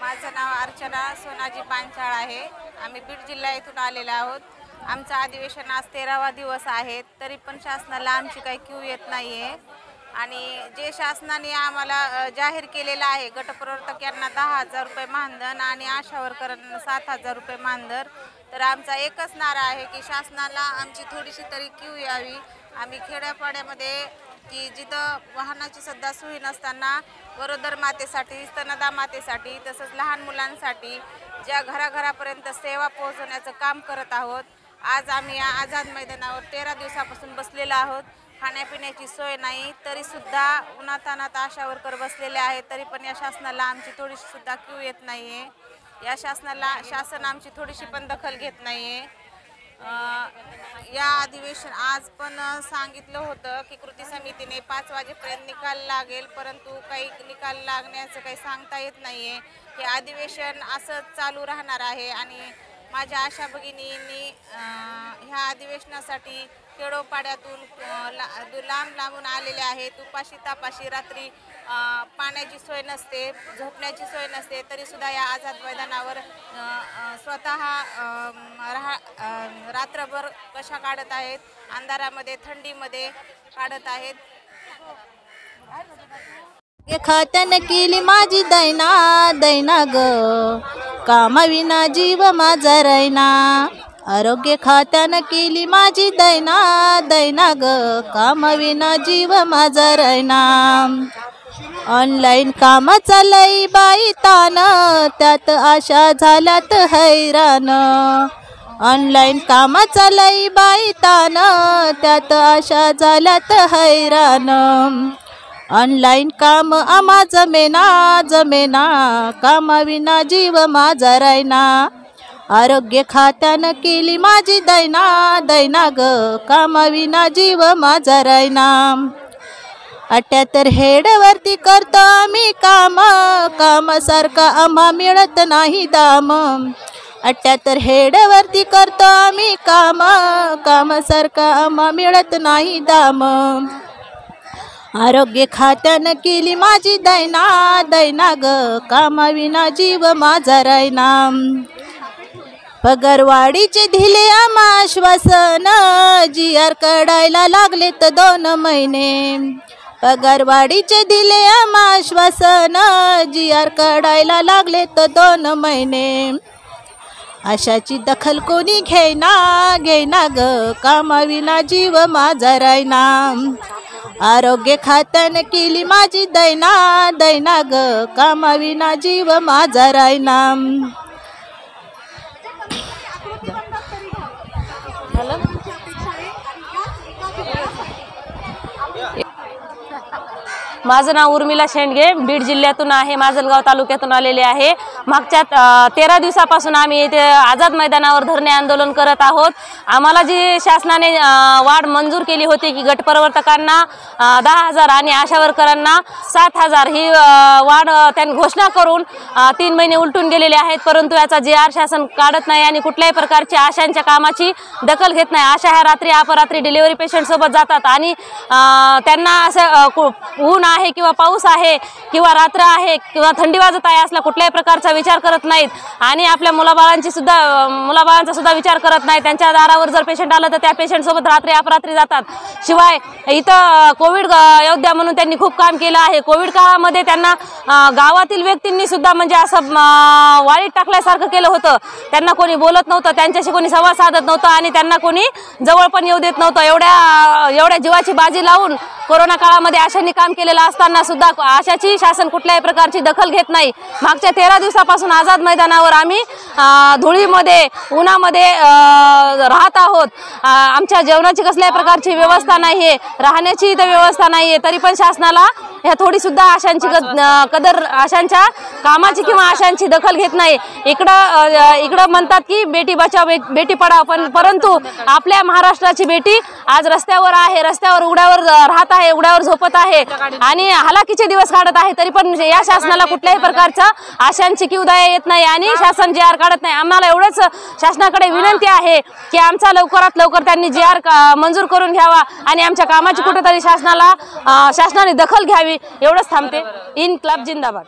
माझं नाव अर्चना सोनाजी पांचाळ आहे। आम्ही बीड जिल्हा येथून आलेलो आहोत। आमचं अधिवेशन आज 13वा दिवस आहे, तरी पण शासनाला आमची काही क्यू येत नाही आहे। आणि जे शासनाने आम्हाला जाहीर केलेलं आहे, गटप्रवर्तक यांना 10,000 रुपये मानधन आणि आशा वर्करांना 7,000 रुपये मानधन, तर आमचा एकच नारा आहे की शासनाला आमची थोडीशी तरी क्यू यावी। आम्ही खेड्यापाड्यामध्ये की जिथं वाहनाची सुद्धा सोय नसताना गरोदर मातेसाठी, स्तनदा मातेसाठी, तसंच लहान मुलांसाठी ज्या घराघरापर्यंत सेवा पोहोचवण्याचं काम करत आहोत। आज आम्ही या आझाद मैदानावर 13 दिवसापासून बसलेलो आहोत। खाण्यापिण्याची सोय नाही, तरीसुद्धा उन्हातान्हात आशा वर्कर बसलेले आहेत, तरी पण या शासनाला आमची थोडीशी सुद्धा क्यू येत नाही आहे। या शासन आमची थोडीशी पण दखल घेत नाही आहे। या अधिवेशन आज पण सांगितलं होतं की कृती समितीने 5 वाजेपर्यंत निकाल लागेल, परंतु काही निकाल लागण्याचं काही सांगता येत नाही आहे। हे अधिवेशन असंच चालू राहणार आहे आणि माझ्या आशा भगिनींनी ह्या अधिवेशनासाठी खेडोपाड्यातून लांब लांबून आलेले आहेत। उपाशी तापाशी रात्री पाण्याची सोय नसते, झोपण्याची सोय नसते, तरीसुद्धा या आझाद मैदानावर स्वतः रात्रभर कशा काढत आहेत, अंधारामध्ये थंडीमध्ये काढत आहेत। खात्यानं केली माझी दैना दैना ग, कामाविना जीव माझा रायना। आरोग्य खात्यानं केली माझी दैना दैना ग, कामाविना जीव माझा रायना। ऑनलाईन काम चालई बाई तान, त्यात आशा झाल्यात हैराण। ऑनलाईन काम चालई बाई तान, त्यात आशा झाल्यात हैराण। ऑनलाईन काम आम्हा जमेना जमेना, कामाविना जीव माझा रायना। आरोग्य खात्यानं केली माझी दैना दैना ग, कामाविना जीव माझा रायना। 78 हेडवरती करतो आम्ही काम, कामासारखा आम्हा मिळत नाही दाम। 78 हेडवरती करतो आम्ही काम, कामासारखा आम्हा मिळत नाही दाम। आरोग्य खात्यानं केली माझी दैना दैना ग, कामाविना जीव माझा रायना। पगारवाढीचे दिले आम्हा आश्वासन, GR काढायला लागले तर 2 महिने। पगारवाढीचे दिले आम्हा आश्वासन, GR काढायला लागले तर 2 महिने। आशाची दखल कोणी घेना घेना ग, कामाविना जीव माझा रायना। आरोग्य खात्यानं केली माझी दैना दैना ग, कामाविना जीव माझा रायना। माझं नाव उर्मिला शेंडगे, बीड जिल्ह्यातून आहे, माजलगाव तालुक्यातून आलेले आहे। मागच्या 13 दिवसापासून आम्ही इथे आझाद मैदानावर धरणे आंदोलन करत आहोत। आम्हाला जी शासनाने वाढ मंजूर केली होती की गटप्रवर्तकांना 10,000 आणि आशा वर्करांना 7,000 ही वाढ त्यांनी घोषणा करून 3 महिने उलटून गेलेले आहेत, परंतु याचा GR शासन काढत नाही आणि कुठल्याही प्रकारची आशांच्या कामाची दखल घेत नाही। आशा ह्या रात्री अपरात्री डिलिव्हरी पेशंट सोबत जातात आणि त्यांना असं ऊन आहे किंवा पाऊस आहे किंवा रात्र आहे किंवा थंडी वाजत आहे असला कुठल्याही प्रकारचा विचार करत नाहीत आणि आपल्या मुलाबाळांचा सुद्धा विचार करत नाही। त्यांच्या दारावर जर पेशंट आलं तर त्या पेशंट सोबत रात्री अपरात्री जातात। शिवाय इथं कोविड योद्धा म्हणून त्यांनी खूप काम केलं आहे। कोविड काळामध्ये त्यांना गावातील व्यक्तींनी सुद्धा म्हणजे असं वाळीत टाकल्यासारखं केलं होतं। त्यांना कोणी बोलत नव्हतं, त्यांच्याशी कोणी संवाद साधत नव्हतं आणि त्यांना कोणी जवळ पण येऊ देत नव्हतं। एवढ्या जीवाची बाजी लावून कोरोना काळामध्ये आशांनी काम केलेलं असताना सुद्धा आशाची शासन कुठल्याही प्रकारची दखल घेत नाही। मागच्या 13 दिवसापासून आझाद मैदानावर आम्ही धुळीमध्ये उन्हामध्ये राहत आहोत। आमच्या जेवणाची कसल्याही प्रकारची व्यवस्था नाही आहे, राहण्याची इथं व्यवस्था नाही आहे, तरी पण शासनाला ह्या थोडी सुद्धा आशांची कदर, आशांच्या कामाची किंवा आशांची दखल घेत नाही। इकडं म्हणतात की बेटी बचाव बेटी पढाव, परंतु आपल्या महाराष्ट्राची बेटी आज रस्त्यावर आहे, रस्त्यावर उघड्यावर राहत आहे, उघड्यावर झोपत आहे आणि हालाकीचे दिवस काढत आहे, तरी पण या शासनाला कुठल्याही प्रकारचा आशांची क्यू दया येत नाही आणि शासन GR काढत नाही। आम्हाला एवढंच शासनाकडे विनंती आहे की आमचा लवकरात लवकर त्यांनी GR मंजूर करून घ्यावा आणि आमच्या कामाची कुठेतरी शासनाने दखल घ्यावी। एवढंच थांबते। इन्क्लाब जिंदाबाद।